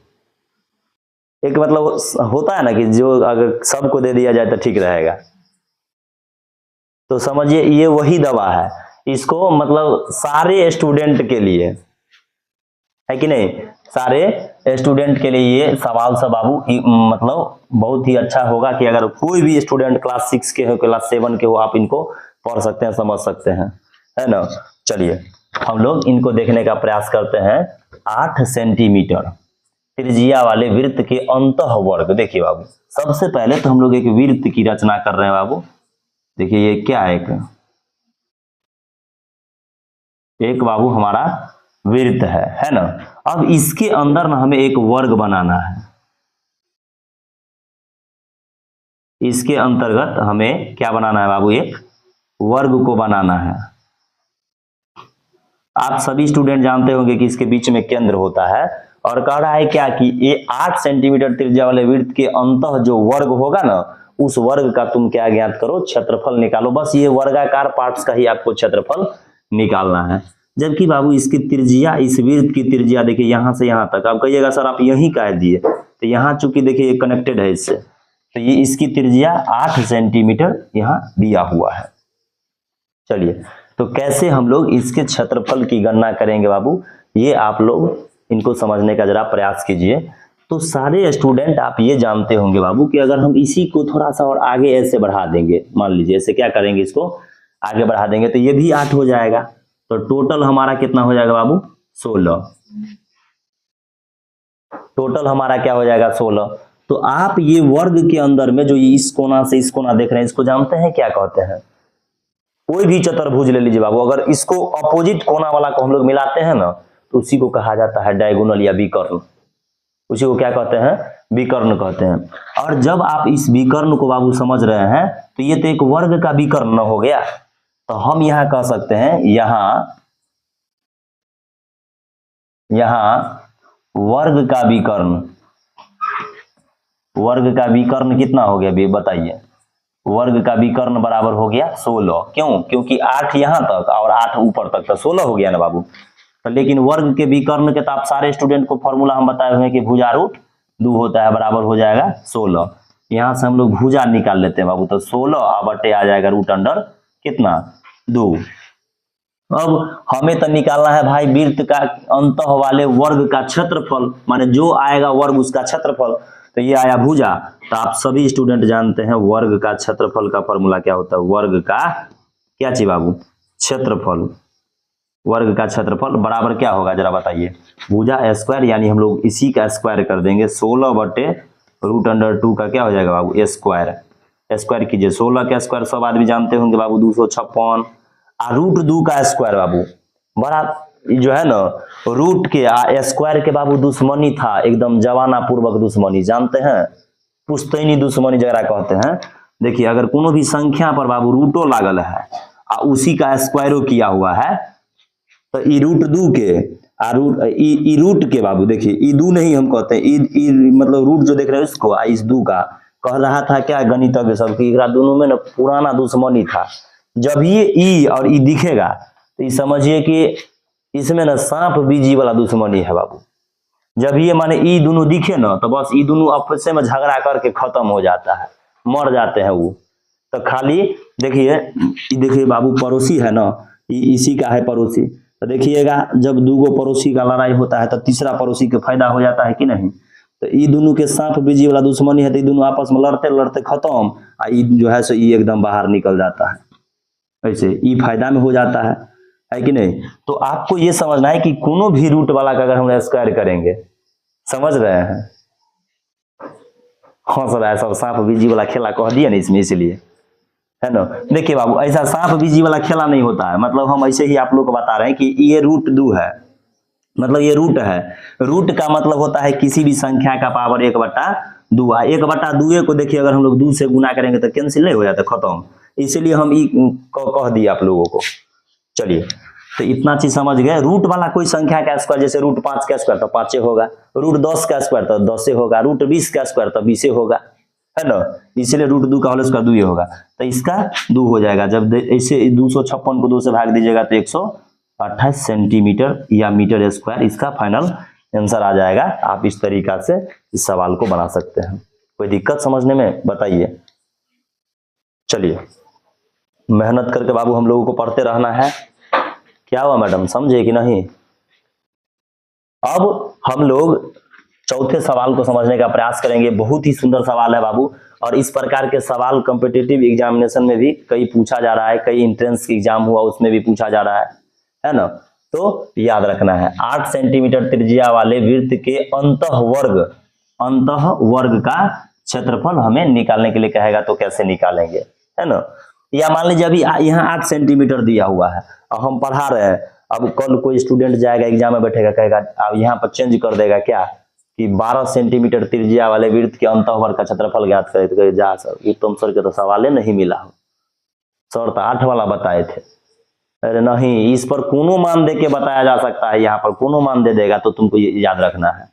Speaker 1: एक मतलब होता है ना कि जो अगर सबको दे दिया जाए तो ठीक रहेगा, तो समझिए ये वही दवा है। इसको मतलब सारे स्टूडेंट के लिए है कि नहीं, सारे स्टूडेंट के लिए ये सवाल सब बाबू मतलब बहुत ही अच्छा होगा कि अगर कोई भी स्टूडेंट क्लास 6 के हो, क्लास 7 के हो, आप इनको पढ़ सकते हैं, समझ सकते हैं, है ना। चलिए हम लोग इनको देखने का प्रयास करते हैं। 8 सेंटीमीटर त्रिज्या वाले वृत्त के अंतःवर्ग। देखिए बाबू सबसे पहले तो हम लोग एक वृत्त की रचना कर रहे हैं बाबू। देखिए ये क्या है, एक बाबू हमारा वृत्त है ना। अब इसके अंदर ना हमें एक वर्ग बनाना है, इसके अंतर्गत हमें क्या बनाना है बाबू, एक वर्ग को बनाना है। आप सभी स्टूडेंट जानते होंगे कि इसके बीच में केंद्र होता है, और कह रहा है क्या कि ये 8 सेंटीमीटर त्रिज्या वाले वृत्त के अंतः जो वर्ग होगा ना, उस वर्ग का तुम क्या ज्ञात करो, क्षेत्रफल निकालो। बस ये वर्गाकार पार्ट्स का ही आपको क्षेत्रफल निकालना है। जबकि बाबू इसकी त्रिज्या, इस वृत्त की त्रिज्या देखिए यहां से यहां तक, आप कहिएगा सर आप यहीं कह दिए, तो यहाँ चूंकि देखिए ये कनेक्टेड है इससे, तो ये इसकी त्रिज्या 8 सेंटीमीटर यहाँ दिया हुआ है। चलिए तो कैसे हम लोग इसके क्षेत्रफल की गणना करेंगे बाबू, ये आप लोग इनको समझने का जरा प्रयास कीजिए। तो सारे स्टूडेंट आप ये जानते होंगे बाबू कि अगर हम इसी को थोड़ा सा और आगे ऐसे बढ़ा देंगे, मान लीजिए ऐसे क्या करेंगे, इसको आगे बढ़ा देंगे तो ये भी 8 हो जाएगा, तो टोटल हमारा कितना हो जाएगा बाबू, 16। टोटल हमारा क्या हो जाएगा, 16। तो आप ये वर्ग के अंदर में जो इस कोना से इस कोना देख रहे हैं, इसको जानते हैं क्या कहते हैं, कोई भी चतुर्भुज ले लीजिए बाबू, अगर इसको अपोजिट कोना वाला को हम लोग मिलाते हैं ना, तो उसी को कहा जाता है डायगोनल या विकर्ण। उसी को क्या कहते हैं, विकर्ण कहते हैं। और जब आप इस विकर्ण को बाबू समझ रहे हैं, तो ये तो एक वर्ग का विकर्ण हो गया, तो हम यहां कह सकते हैं यहां वर्ग का विकर्ण, वर्ग का विकर्ण कितना हो गया भी बताइए, वर्ग का विकर्ण बराबर हो गया 16। क्यों, क्योंकि 8 यहां तक और 8 ऊपर तक, तो 16 हो गया ना बाबू। तो लेकिन वर्ग के विकर्ण के तो आप सारे स्टूडेंट को फॉर्मूला हम बताए हुए हैं कि भुजा रूट 2 होता है, बराबर हो जाएगा 16। यहां से हम लोग भुजा निकाल लेते हैं बाबू, तो 16 बटे आ जाएगा रूट अंडर कितना, 2। अब हमें तो निकालना है भाई वृत्त का अंतः वाले वर्ग का क्षेत्रफल, माने जो आएगा वर्ग उसका क्षेत्रफल। तो ये आया भुजा, तो आप सभी स्टूडेंट जानते हैं वर्ग का क्षेत्रफल का फॉर्मूला क्या होता है, वर्ग का क्या चाहिए बाबू, क्षेत्रफल। वर्ग का क्षेत्रफल बराबर क्या होगा जरा बताइए, भुजा स्क्वायर, यानी हम लोग इसी का स्क्वायर कर देंगे, 16 बटे रूट अंडर 2 का क्या हो जाएगा बाबू, स्क्वायर। स्क्वायर कीजिए, 16 का स्क्वायर सब आदमी जानते होंगे बाबू 256, रूट 2 का स्क्वायर बाबू, बड़ा जो है ना रूट के स्क्वायर के बाबू दुश्मनी था, एकदम जवाना पूर्वक दुश्मनी, जानते हैं पुश्तैनी दुश्मनी जरा कहते हैं। देखिए अगर कोनो भी संख्या पर बाबू रूटो लागल है और उसी का स्क्वायरो किया हुआ है, तो ई रूट 2 के आ रूट ई रूट के बाबू देखिए, ई दू नहीं हम कहते हैं, ई मतलब रूट जो देख रहे हैं इसको, आ इस दू का कह रहा था क्या गणितज्ञ सब की दोनों में ना पुराना दुश्मनी था। जब ये ई और ई दिखेगा तो ये समझिए कि इसमें ना सांप बीजी वाला दुश्मनी है बाबू। जब ये माने ई दोनों दिखे ना तो बस ई दोनों आपस में झगड़ा करके खत्म हो जाता है, मर जाते हैं वो। तो खाली देखिए बाबू पड़ोसी है ना, इसी का है पड़ोसी। तो देखिएगा जब दूगो पड़ोसी का लड़ाई होता है तो तीसरा पड़ोसी के फायदा हो जाता है कि नहीं। तो ई दोनों के सांप बीजी वाला दुश्मनी है, तो ई दोनों आपस में लड़ते लड़ते खत्म, आ ई जो है सो ई एकदम बाहर निकल जाता है। ऐसे ई फायदा में हो जाता है कि नहीं। तो आपको ये समझना है कि कोनो भी रूट वाला का अगर हम स्क्वायर करेंगे, समझ रहे हैं, हंस रहा है सब, सांप बीजी वाला खेला कह दिया ना इसमें, इसलिए है ना। देखिए बाबू ऐसा सांप बीजी वाला खेला नहीं होता है, मतलब हम ऐसे ही आप लोग को बता रहे हैं कि ये रूट 2 है, मतलब ये रूट है। रूट का मतलब होता है किसी भी संख्या का पावर 1/2। 1/2 को देखिए अगर हम लोग 2 से गुना करेंगे तो कैंसिल नहीं हो जाता, खत्म। इसीलिए हम कह दिए आप लोगों को। चलिए तो इतना चीज समझ गए। रूट वाला कोई संख्या का स्क्वायर, जैसे रूट 5 का स्क्वायर तो 5 होगा, रूट 10 का स्क्वायर तो 10 होगा, रूट 20 का स्क्वायर तो 20 होगा, है ना। इसलिए रूट 2 का होल स्क्वायर 2 होगा, तो इसका 2 हो जाएगा। जब ऐसे 256 को 2 से भाग दीजिएगा तो 128 सेंटीमीटर या मीटर स्क्वायर इसका फाइनल आंसर आ जाएगा। आप इस तरीका से इस सवाल को बना सकते हैं। कोई दिक्कत समझने में बताइए। चलिए मेहनत करके बाबू हम लोगों को पढ़ते रहना है। क्या हुआ मैडम, समझे कि नहीं। अब हम लोग चौथे सवाल को समझने का प्रयास करेंगे। बहुत ही सुंदर सवाल है बाबू, और इस प्रकार के सवाल कॉम्पिटिटिव एग्जामिनेशन में भी कई पूछा जा रहा है, कई एंट्रेंस एग्जाम हुआ उसमें भी पूछा जा रहा है ना। तो याद रखना है 8 सेंटीमीटर त्रिज्या वाले वृत्त के अंतः वर्ग का क्षेत्रफल हमें निकालने के लिए कहेगा, तो कैसे निकालेंगे, है ना। या मान लीजिए अभी यहाँ 8 सेंटीमीटर दिया हुआ है और हम पढ़ा रहे हैं, अब कल कोई स्टूडेंट जाएगा एग्जाम में बैठेगा, कहेगा अब यहाँ पर चेंज कर देगा क्या कि 12 सेंटीमीटर त्रिज्या वाले वृत्त के अंतः वर्ग का क्षेत्रफल ज्ञात करें, तो जा सर उत्तम सर के तो सवाल नहीं मिला हो, सर तो 8 वाला बताए थे। अरे नहीं, इस पर कोनो मान दे के बताया जा सकता है, यहाँ पर कोनो मान दे देगा तो तुमको ये याद रखना है,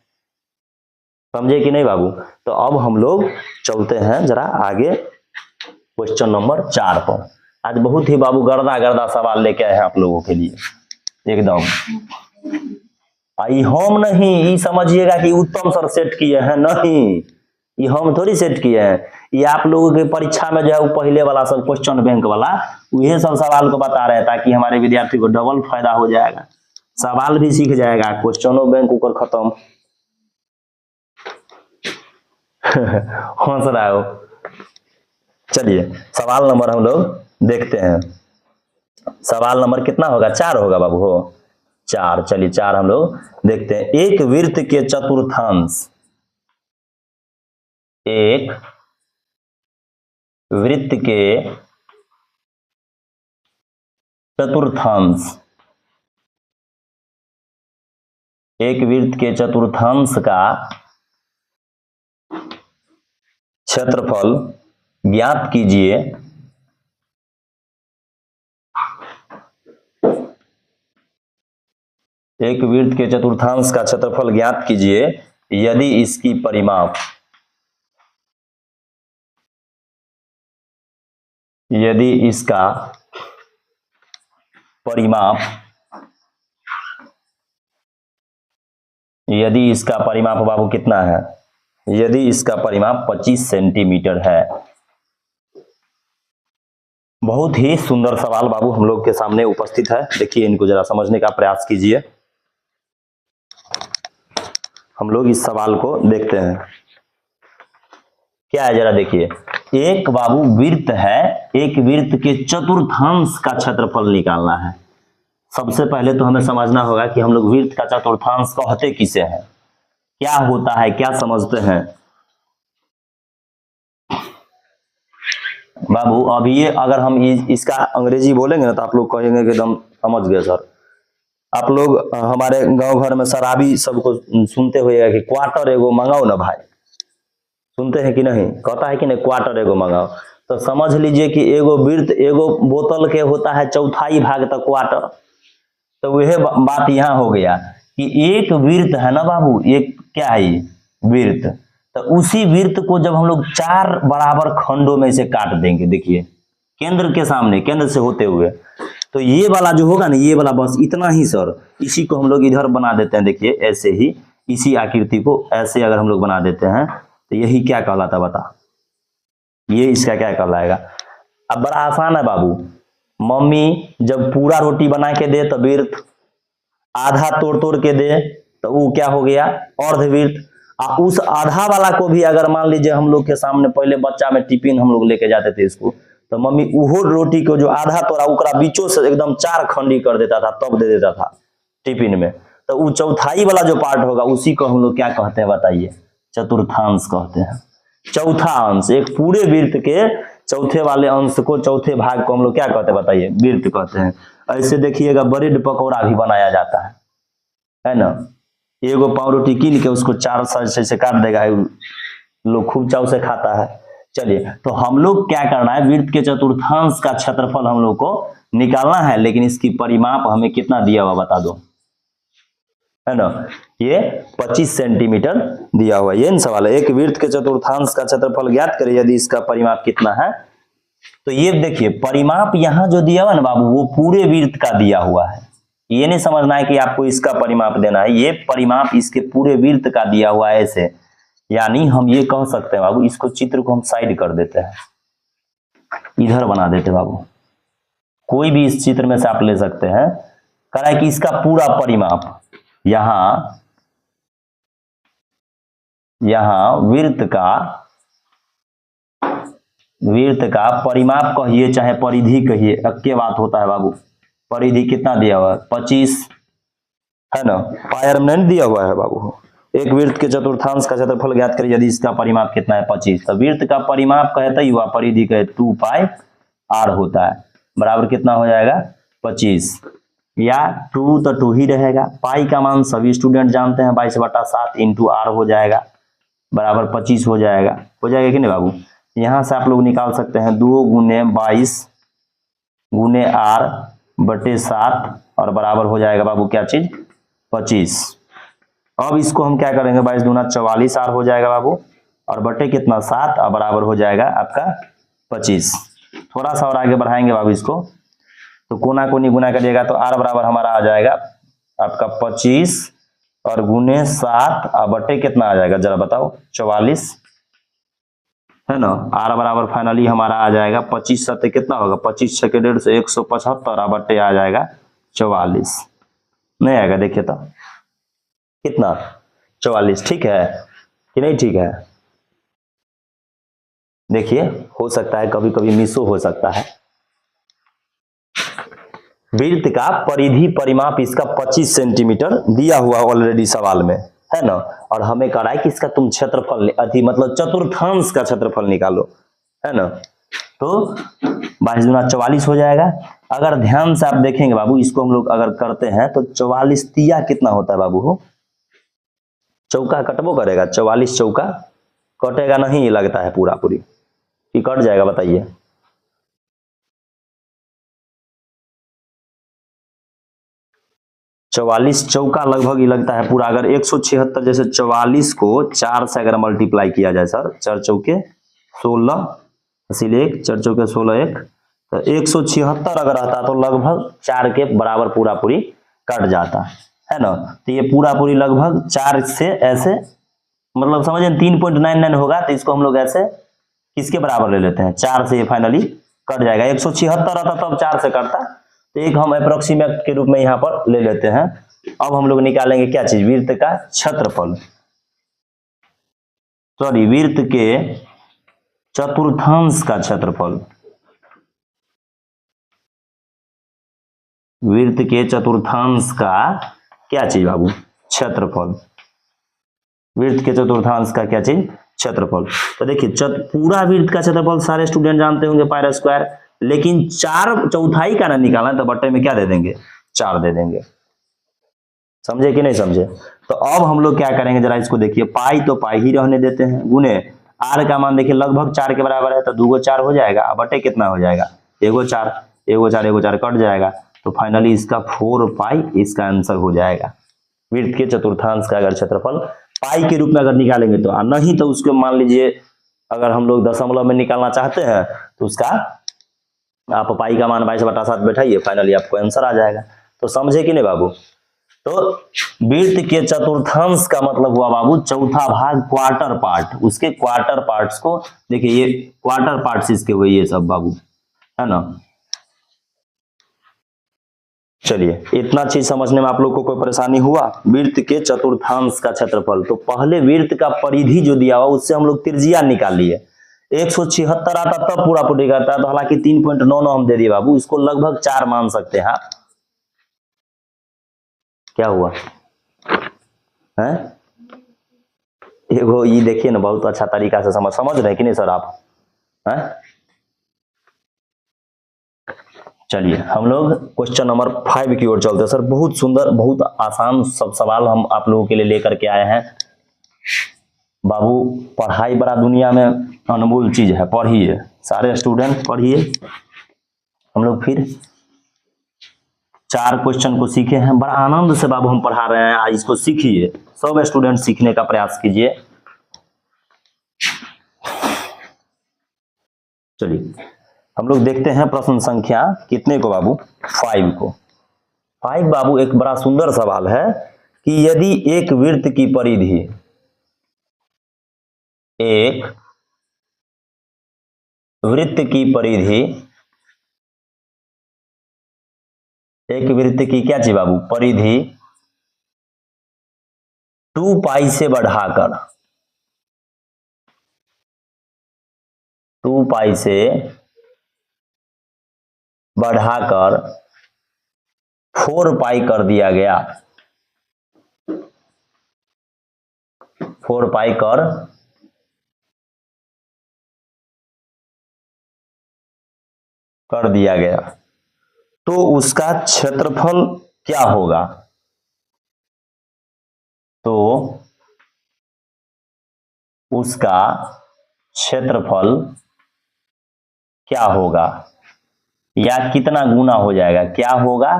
Speaker 1: समझे कि नहीं बाबू। तो अब हम लोग चलते हैं जरा आगे क्वेश्चन नंबर 4 पर। आज बहुत ही बाबू गर्दा सवाल लेके आए हैं आप लोगों के लिए एकदम। आई हम नहीं, ये समझिएगा कि उत्तम सर सेट किए हैं, नहीं ये हम थोड़ी सेट किए हैं, ये आप लोगों के परीक्षा में जो है वो पहले वाला सब क्वेश्चन बैंक वाला वही सब सवाल को बता रहे हैं, ताकि हमारे विद्यार्थी को डबल फायदा हो जाएगा, सवाल भी सीख जाएगा, क्वेश्चनों बैंक ऊपर खत्म। हंस रहा हो। चलिए सवाल नंबर हम लोग देखते हैं। सवाल नंबर कितना होगा, 4 होगा बाबू, हो 4। चलिए 4 हम लोग देखते हैं। एक वृत्त के चतुर्थांश, एक वृत्त के चतुर्थांश, एक वृत्त के चतुर्थांश का क्षेत्रफल ज्ञात कीजिए। एक वृत्त के चतुर्थांश का क्षेत्रफल ज्ञात कीजिए यदि इसकी परिमाप, यदि इसका परिमाप, यदि इसका परिमाप बाबू कितना है, यदि इसका परिमाप 25 सेंटीमीटर है। बहुत ही सुंदर सवाल बाबू हम लोग के सामने उपस्थित है। देखिए इनको जरा समझने का प्रयास कीजिए। हम लोग इस सवाल को देखते हैं क्या है, जरा देखिए। एक बाबू वृत्त है, एक वृत्त के चतुर्थांश का क्षेत्रफल निकालना है। सबसे पहले तो हमें समझना होगा कि हम लोग वृत्त का चतुर्थांश कहते किसे हैं, क्या होता है, क्या समझते हैं बाबू। अभी ये अगर हम इसका अंग्रेजी बोलेंगे ना तो आप लोग कहेंगे कि एकदम समझ गए सर। आप लोग हमारे गांव घर में शराबी सबको सुनते हुए कि क्वार्टर एगो मंगाओ ना भाई, सुनते हैं कि नहीं, कहता है कि नहीं क्वार्टर एगो मंगाओ। तो समझ लीजिए कि एगो वृत्त एगो बोतल के होता है चौथाई भाग तक क्वार्टर। तो वह बात यहाँ हो गया कि एक वृत्त है ना बाबू, एक क्या है ये वृत्त, तो उसी वृत्त को जब हम लोग 4 बराबर खंडों में से काट देंगे, देखिए केंद्र के सामने, केंद्र से होते हुए, तो ये वाला जो होगा ना, ये वाला बस इतना ही सर, इसी को हम लोग इधर बना देते हैं, देखिए ऐसे ही, इसी आकृति को ऐसे अगर हम लोग बना देते हैं तो यही क्या कहलाता बता, ये इसका क्या कहलाएगा। अब बड़ा आसान है बाबू, मम्मी जब पूरा रोटी बना के दे तो वृत्त, आधा तोड़ तोड़ के दे तो वो क्या हो गया अर्धवृत्त। उस आधा वाला को भी अगर मान लीजिए हम लोग के सामने पहले बच्चा में टिफिन हम लोग लेके जाते थे इसको, तो मम्मी वो रोटी को जो आधा तोड़ा उकरा बीचों से एकदम 4 खंडी कर देता था, तब दे देता था टिफिन में, तो वो चौथाई वाला जो पार्ट होगा उसी को हम लोग क्या कहते हैं बताइए, चतुर्थांश कहते हैं। चौथा अंश, एक पूरे वृत्त के चौथे वाले अंश को, चौथे भाग को हम लोग क्या कहते हैं बताइए, वृत्त कहते हैं। ऐसे देखिएगा ब्रेड पकौड़ा भी बनाया जाता है ना, एगो पाव रोटी कीन के उसको 4 साइज से काट देगा, लोग खूब चाव से खाता है। चलिए, तो हम लोग क्या करना है, वृत्त के चतुर्थांश का क्षेत्रफल हम लोग को निकालना है, लेकिन इसकी परिमाप हमें कितना दिया हुआ बता दो, है ना, ये 25 सेंटीमीटर दिया हुआ, ये सवाल है। एक वृत्त के चतुर्थांश का क्षेत्रफल ज्ञात करें यदि इसका परिमाप कितना है। तो ये देखिए परिमाप यहाँ जो दिया हुआ ना बाबू, वो पूरे वृत्त का दिया हुआ है, ये नहीं समझना है कि आपको इसका परिमाप देना है, ये परिमाप इसके पूरे वृत्त का दिया हुआ है ऐसे। यानी हम ये कह सकते हैं बाबू, इसको चित्र को हम साइड कर देते हैं, इधर बना देते हैं बाबू, कोई भी इस चित्र में से आप ले सकते हैं। कह रहा है कि इसका पूरा परिमाप यहां वृत्त का परिमाप कहिए चाहे परिधि कहिए, अक्के बात होता है बाबू। परिधि कितना दिया हुआ है 25, है ना, पायर में नहीं दिया हुआ है बाबू। एक वृत्त के चतुर्थांश का क्षेत्रफल ज्ञात करिए यदि इसका परिमाप कितना है 25। तो वृत्त का परिमाप कहता ही हुआ, परिधि कहे 2 पाई r होता है, बराबर कितना हो जाएगा 25, या 2 तो 2 ही रहेगा, पाई का मान सभी स्टूडेंट जानते हैं 22/7 इंटू r हो जाएगा, बराबर 25 हो जाएगा कि नहीं बाबू। यहां से आप लोग निकाल सकते हैं 2 गुने 22 गुने r/7 और बराबर हो जाएगा बाबू क्या चीज 25। अब इसको हम क्या करेंगे, 22 दूना 44 r हो जाएगा बाबू, और बटे कितना 7 और बराबर हो जाएगा आपका 25। थोड़ा सा और आगे बढ़ाएंगे बाबू इसको, तो कोना कोनी गुना करिएगा तो r बराबर हमारा आ जाएगा आपका 25 और गुने 7 और बटे कितना आ जाएगा जरा बताओ 44, है ना। r बराबर फाइनली हमारा आ जाएगा 25 सत्ते कितना होगा 25 6 के 1.5 से 175 और बटे आ जाएगा 44, नहीं आएगा, देखिए तो कितना 44, ठीक है कि नहीं ठीक है। देखिए हो सकता है कभी कभी मिसो हो सकता है। वृत्त का परिधि परिमाप इसका 25 सेंटीमीटर दिया हुआ ऑलरेडी सवाल में, है ना, और हमें कह रहा है कि इसका तुम क्षेत्रफल मतलब चतुर्थांश का क्षेत्रफल निकालो, है ना। तो 22 दूना 44 हो जाएगा। अगर ध्यान से आप देखेंगे बाबू, इसको हम लोग अगर करते हैं तो 44 तिया कितना होता है बाबू, हो चौका कटबो करेगा, 44 चौका कटेगा नहीं लगता है पूरा पूरी, कि कट जाएगा बताइए। चौवालीस चौका लगभग ही लगता है पूरा। अगर 176 जैसे 44 को 4 से अगर मल्टीप्लाई किया जाए सर, 4 चौके 16 इसीलिए 4 चौके 16 1, तो 176 अगर रहता तो लगभग 4 के बराबर पूरा पूरी कट जाता है ना। तो ये पूरा पूरी लगभग 4 से ऐसे मतलब समझे 3.99 होगा, तो इसको हम लोग ऐसे किसके बराबर ले लेते हैं 4 से, ये फाइनली कट जाएगा। 176 रहता तब 4 से कटता, तो एक हम अप्रोक्सीमेट के रूप में यहाँ पर ले लेते हैं। अब हम लोग निकालेंगे क्या चीज, वृत्त का क्षेत्रफल, सॉरी वृत्त के चतुर्थांश का क्षेत्रफल, वृत्त के चतुर्थांश का क्या चीज बाबू क्षेत्रफल, वृत्त के चतुर्थांश का क्या चीज क्षेत्रफल। तो देखिए पूरा वृत्त का क्षेत्रफल सारे स्टूडेंट जानते होंगे पाई स्क्वायर, लेकिन 4 चौथाई का ना निकालना, तो बट्टे में क्या दे देंगे 4 दे देंगे, समझे कि नहीं समझे। तो अब हम लोग क्या करेंगे जरा इसको देखिए, पाई तो पाई ही रहने देते हैं, गुने r का मान देखिए लगभग 4 के बराबर है, तो 2 4 हो जाएगा, बटे कितना हो जाएगा 1 4 1 4 1 4 कट जाएगा, तो फाइनली इसका 4 पाई इसका आंसर हो जाएगा। वृत्त के चतुर्थांश का अगर क्षेत्रफल पाई के रूप में अगर निकालेंगे तो, नहीं तो उसको मान लीजिए अगर हम लोग दशमलव में निकालना चाहते हैं तो उसका आप पाई का मान 22/7 बैठाइए, फाइनली आपको आंसर आ जाएगा। तो समझे कि नहीं बाबू? तो वृत्त के चतुर्थांश का मतलब हुआ बाबू चौथा भाग, क्वार्टर पार्ट। उसके क्वार्टर पार्ट्स को देखिए, ये क्वार्टर पार्ट्स इसके हुए ये सब बाबू, है ना। चलिए, इतना चीज समझने में आप लोग को कोई परेशानी हुआ? वृत्त के चतुर्थांश का क्षेत्रफल, तो पहले वृत्त का परिधि जो दिया हुआ उससे हम लोग त्रिज्या निकाल लिए। 176 आता तब पूरा पूरी करता है, तो हालांकि 3.99 हम दे दिए बाबू, इसको लगभग 4 मान सकते हैं। क्या हुआ है? एगो ये देखिए ना, बहुत अच्छा तरीका से समझ रहे हैं कि नहीं सर आप? हैं? चलिए हम लोग क्वेश्चन नंबर 5 की ओर चलते हैं। सर बहुत सुंदर, बहुत आसान सब सवाल हम आप लोगों के लिए लेकर के आए हैं। बाबू पढ़ाई बड़ा दुनिया में अनमोल चीज है, पढ़िए सारे स्टूडेंट पढ़िए। हम लोग फिर 4 क्वेश्चन को सीखे हैं, बड़ा आनंद से बाबू हम पढ़ा रहे हैं। आज इसको सीखिए, सब स्टूडेंट सीखने का प्रयास कीजिए। चलिए हम लोग देखते हैं प्रश्न संख्या कितने को बाबू, 5 को। 5 बाबू एक बड़ा सुंदर सवाल है कि यदि एक वृत्त की परिधि, एक वृत्त की परिधि, एक वृत्त की क्या चीज बाबू, परिधि 2 पाई से बढ़ाकर, 2 पाई से बढ़ाकर 4 पाई कर दिया गया, 4 पाई कर दिया गया, तो उसका क्षेत्रफल क्या होगा? तो उसका क्षेत्रफल क्या होगा, या कितना गुना हो जाएगा, क्या होगा,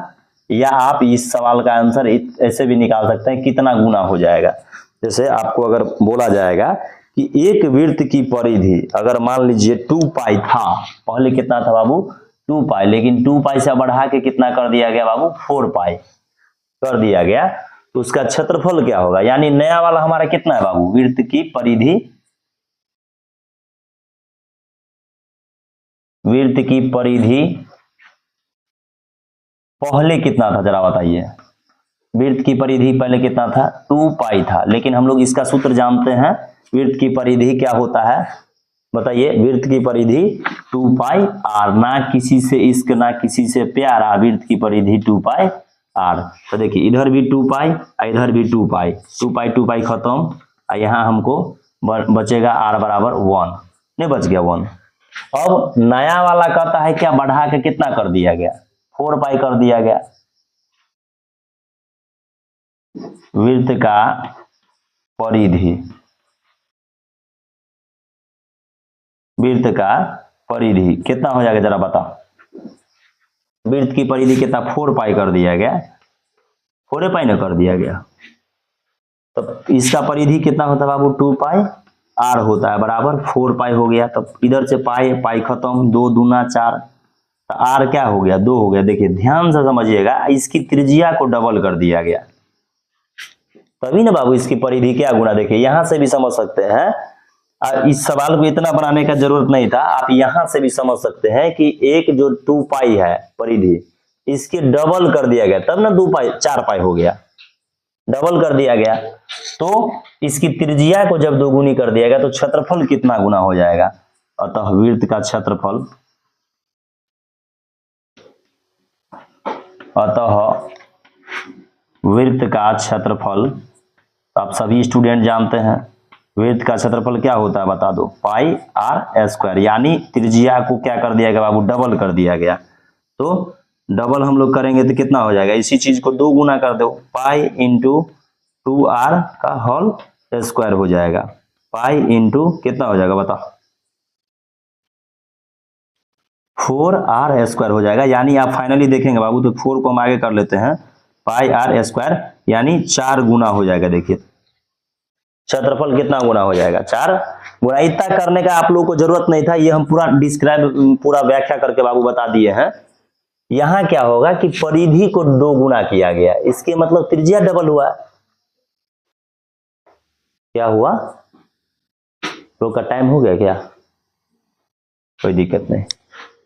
Speaker 1: या आप इस सवाल का आंसर ऐसे भी निकाल सकते हैं, कितना गुना हो जाएगा। जैसे आपको अगर बोला जाएगा कि एक वृत्त की परिधि अगर मान लीजिए 2 पाई था, पहले कितना था बाबू 2 पाई, लेकिन 2 पाई से बढ़ा के कितना कर दिया गया बाबू 4 पाई कर दिया गया, तो उसका क्षेत्रफल क्या होगा। यानी नया वाला हमारा कितना है बाबू, वृत्त की परिधि, वृत्त की परिधि पहले कितना था जरा बताइए। वृत्त की परिधि पहले कितना था 2 पाई था, लेकिन हम लोग इसका सूत्र जानते हैं, वृत्त की परिधि क्या होता है बताइए। वृत्त की परिधि 2 पाई आर, ना किसी से इश्क ना किसी से प्यार, वृत्त की परिधि 2 पाई आर। तो देखिए इधर भी 2 पाई, इधर भी 2 पाई, 2 पाई खत्म, यहाँ हमको बचेगा आर बराबर 1, नहीं बच गया 1। अब नया वाला कहता है क्या, बढ़ा के कितना कर दिया गया 4 पाई कर दिया गया। वृत्त का परिधि, वृत्त का परिधि कितना हो जाएगा जरा बताओ। वृत्त की परिधि कितना 4 पाई कर दिया गया, 4 पाई ना कर दिया गया, तो इसका परिधि कितना होता है बाबू 2 पाई आर होता है, बराबर 4 पाई हो गया। तब इधर से पाई पाई खत्म, 2 दूना 4, तो आर क्या हो गया 2 हो गया। देखिए ध्यान से समझिएगा, इसकी त्रिज्या को डबल कर दिया गया, तभी ना बाबू इसकी परिधि क्या गुना। देखिए यहां से भी समझ सकते हैं, इस सवाल को इतना बनाने का जरूरत नहीं था, आप यहां से भी समझ सकते हैं कि एक जो 2 पाई है परिधि, इसके डबल कर दिया गया, तब ना 2 पाई 4 पाई हो गया, डबल कर दिया गया, तो इसकी त्रिज्या को जब 2 गुनी कर दिया गया तो क्षेत्रफल कितना गुना हो जाएगा। अतः वृत्त का क्षेत्रफल, अतः वृत्त का क्षेत्रफल, आप सभी स्टूडेंट जानते हैं वृत्त का क्षेत्रफल क्या होता है बता दो, पाई आर स्क्वायर। यानी त्रिज्या को क्या कर दिया गया बाबू, डबल कर दिया गया। तो डबल हम लोग करेंगे तो कितना हो जाएगा, इसी चीज को 2 गुना कर दो, पाई इंटू 2r का होल स्क्वायर हो जाएगा, पाई इंटू कितना हो जाएगा बताओ 4r स्क्वायर हो जाएगा। यानी आप फाइनली देखेंगे बाबू, तो 4 को हम आगे कर लेते हैं, पाई आर स्क्वायर, यानी 4 गुना हो जाएगा। देखिए क्षेत्रफल कितना गुना हो जाएगा, 4 गुना। इतना करने का आप लोगों को जरूरत नहीं था, ये हम पूरा डिस्क्राइब, पूरा व्याख्या करके बाबू बता दिए हैं। यहां क्या होगा कि परिधि को 2 गुना किया गया, इसके मतलब त्रिज्या डबल हुआ। क्या हुआ, लोग का टाइम हो गया क्या, कोई दिक्कत नहीं।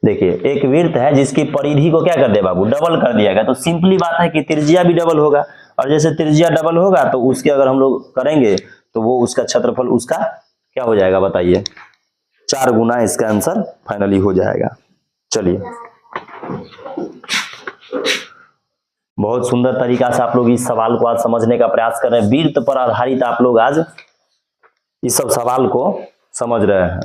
Speaker 1: देखिए एक वृत्त है जिसकी परिधि को क्या कर दे बाबू, डबल कर दिया गया, तो सिंपली बात है कि त्रिज्या भी डबल होगा, और जैसे त्रिज्या डबल होगा तो उसके अगर हम लोग करेंगे तो वो उसका क्षेत्रफल उसका क्या हो जाएगा बताइए, 4 गुना। इसका आंसर फाइनली हो जाएगा। चलिए बहुत सुंदर तरीका से आप लोग इस सवाल को आज समझने का प्रयास कर रहे हैं। वृत्त पर आधारित आप लोग आज इस सब सवाल को समझ रहे हैं।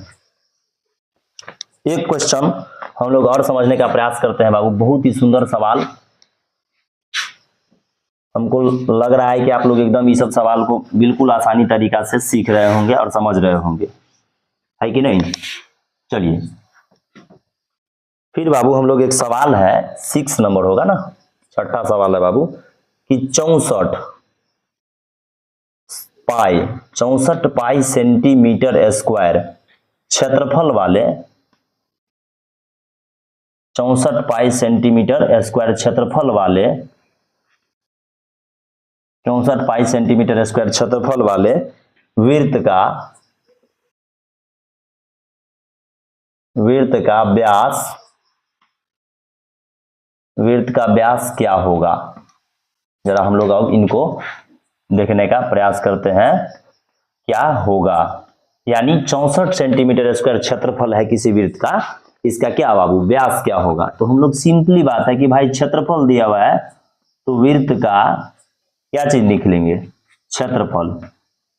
Speaker 1: एक क्वेश्चन हम लोग और समझने का प्रयास करते हैं बाबू, बहुत ही सुंदर सवाल। हमको लग रहा है कि आप लोग एकदम इस सब सवाल को बिल्कुल आसानी तरीका से सीख रहे होंगे और समझ रहे होंगे, है कि नहीं। चलिए फिर बाबू हम लोग एक सवाल है 6 नंबर होगा ना, 6ठा सवाल है बाबू कि 64 पाई सेंटीमीटर स्क्वायर क्षेत्रफल वाले 64 पाई सेंटीमीटर स्क्वायर क्षेत्रफल वाले 64 पाई सेंटीमीटर स्क्वायर क्षेत्रफल वाले वृत्त का व्यास क्या होगा। जरा हम लोग अब इनको देखने का प्रयास करते हैं, क्या होगा। यानी 64 सेंटीमीटर स्क्वायर क्षेत्रफल है किसी वृत्त का, इसका क्या बाबू व्यास क्या होगा। तो हम लोग सिंपली बात है कि भाई क्षेत्रफल दिया हुआ है तो वृत्त का क्या चीज लिख लेंगे, क्षेत्रफल।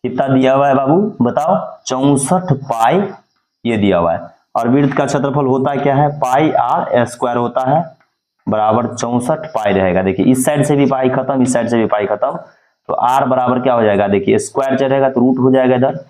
Speaker 1: कितना दिया हुआ है बाबू बताओ, 64 पाई ये दिया हुआ है, और वृत्त का क्षेत्रफल होता क्या है, पाई आर स्क्वायर होता है, बराबर 64 पाई रहेगा। देखिए इस साइड से भी पाई खत्म, इस साइड से भी पाई खत्म, तो आर बराबर क्या हो जाएगा, देखिए स्क्वायर चलेगा तो रूट हो जाएगा इधर।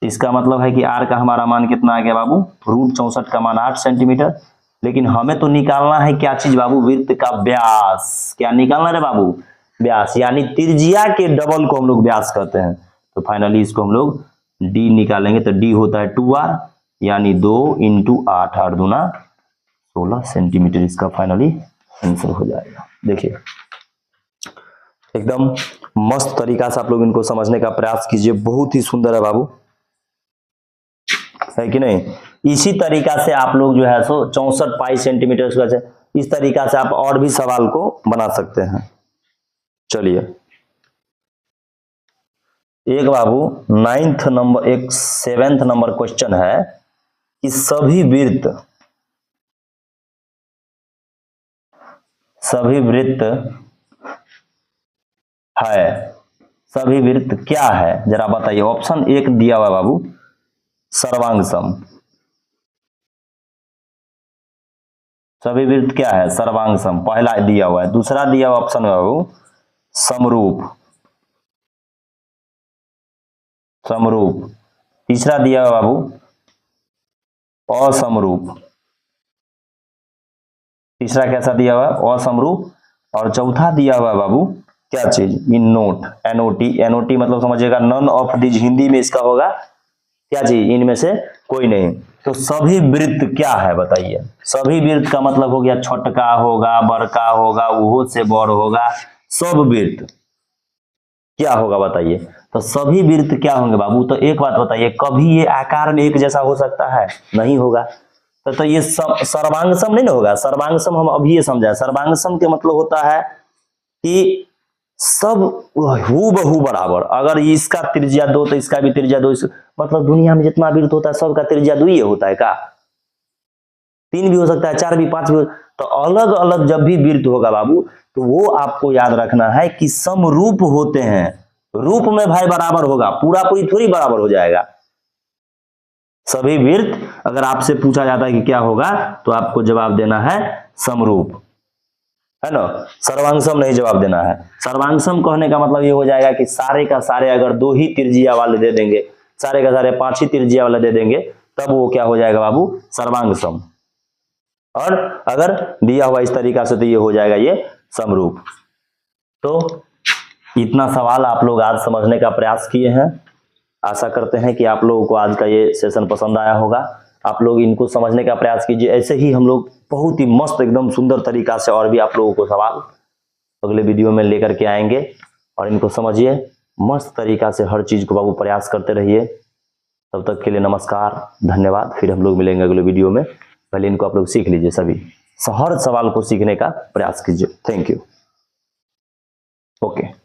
Speaker 1: इसका मतलब है कि आर का हमारा मान कितना आ गया बाबू, रूट 64 का मान 8 सेंटीमीटर। लेकिन हमें तो निकालना है क्या चीज बाबू, वृत्त का व्यास। क्या निकालना है बाबू, व्यास, यानी त्रिज्या के डबल को हम लोग व्यास कहते हैं। तो फाइनली इसको हम लोग डी निकालेंगे, तो डी होता है 2r, यानी 2 × 8, 8 दूना 16 सेंटीमीटर। इसका फाइनली आंसर हो जाएगा। देखिए एकदम मस्त तरीका से आप लोग इनको समझने का प्रयास कीजिए, बहुत ही सुंदर है बाबू, है कि नहीं। इसी तरीका से आप लोग जो है सो 64 पाई सेंटीमीटर स्क्वायर, इस तरीका से आप और भी सवाल को बना सकते हैं। चलिए एक बाबू 9th नंबर, एक 7th नंबर क्वेश्चन है कि सभी वृत्त क्या है, जरा बताइए। ऑप्शन 1 दिया हुआ है बाबू सर्वांगसम। सभी वृत्त क्या है, सर्वांगसम, पहला दिया हुआ है। दूसरा दिया हुआ ऑप्शन है बाबू समरूप। तीसरा दिया हुआ बाबू असमरूप। तीसरा कैसा दिया हुआ है, असमरूप। और चौथा दिया हुआ है बाबू क्या चीज, इन नोट, एनओटी मतलब समझिएगा नन ऑफ दिस, हिंदी में इसका होगा क्या चीज, इनमें से कोई नहीं। तो सभी वृत्त क्या है बताइए। सभी वृत्त का मतलब हो गया छोटका होगा, बड़का होगा, वो से बड़ होगा, सब वृत्त क्या होगा बताइए। तो सभी वृत्त क्या होंगे बाबू, तो एक बात बताइए, कभी ये आकार में एक जैसा हो सकता है, नहीं होगा। तो ये सर्वांगसम नहीं ना होगा। सर्वांगसम हम अभी ये समझा, सर्वांगसम के मतलब होता है कि सब हूबहू बराबर। अगर इसका त्रिज्या 2 तो इसका भी त्रिज्या 2, मतलब दुनिया में जितना वृत्त होता है सबका त्रिज्या 2 ही होता है का, 3 भी हो सकता है, 4 भी, 5 भी। तो अलग अलग जब भी वृत्त होगा बाबू, तो वो आपको याद रखना है कि समरूप होते हैं। रूप में भाई बराबर होगा, पूरा पूरी थोड़ी बराबर हो जाएगा। सभी वृत्त अगर आपसे पूछा जाता है कि क्या होगा, तो आपको जवाब देना है समरूप, है ना। सर्वांगसम नहीं जवाब देना है। सर्वांगसम कहने का मतलब ये हो जाएगा कि सारे का सारे अगर 2 ही त्रिज्या वाले दे देंगे, सारे का सारे 5 ही त्रिज्या वाले दे देंगे, तब वो क्या हो जाएगा बाबू, सर्वांगसम। और अगर दिया हुआ इस तरीका से तो ये हो जाएगा ये समरूप। तो इतना सवाल आप लोग आज समझने का प्रयास किए हैं। आशा करते हैं कि आप लोगों को आज का ये सेशन पसंद आया होगा। आप लोग इनको समझने का प्रयास कीजिए। ऐसे ही हम लोग बहुत ही मस्त एकदम सुंदर तरीका से और भी आप लोगों को सवाल अगले वीडियो में लेकर के आएंगे, और इनको समझिए मस्त तरीका से। हर चीज को बाबू प्रयास करते रहिए। तब तक के लिए नमस्कार, धन्यवाद। फिर हम लोग मिलेंगे अगले वीडियो में। पहले इनको आप लोग सीख लीजिए, सभी हर सवाल को सीखने का प्रयास कीजिए। Thank you. ओके।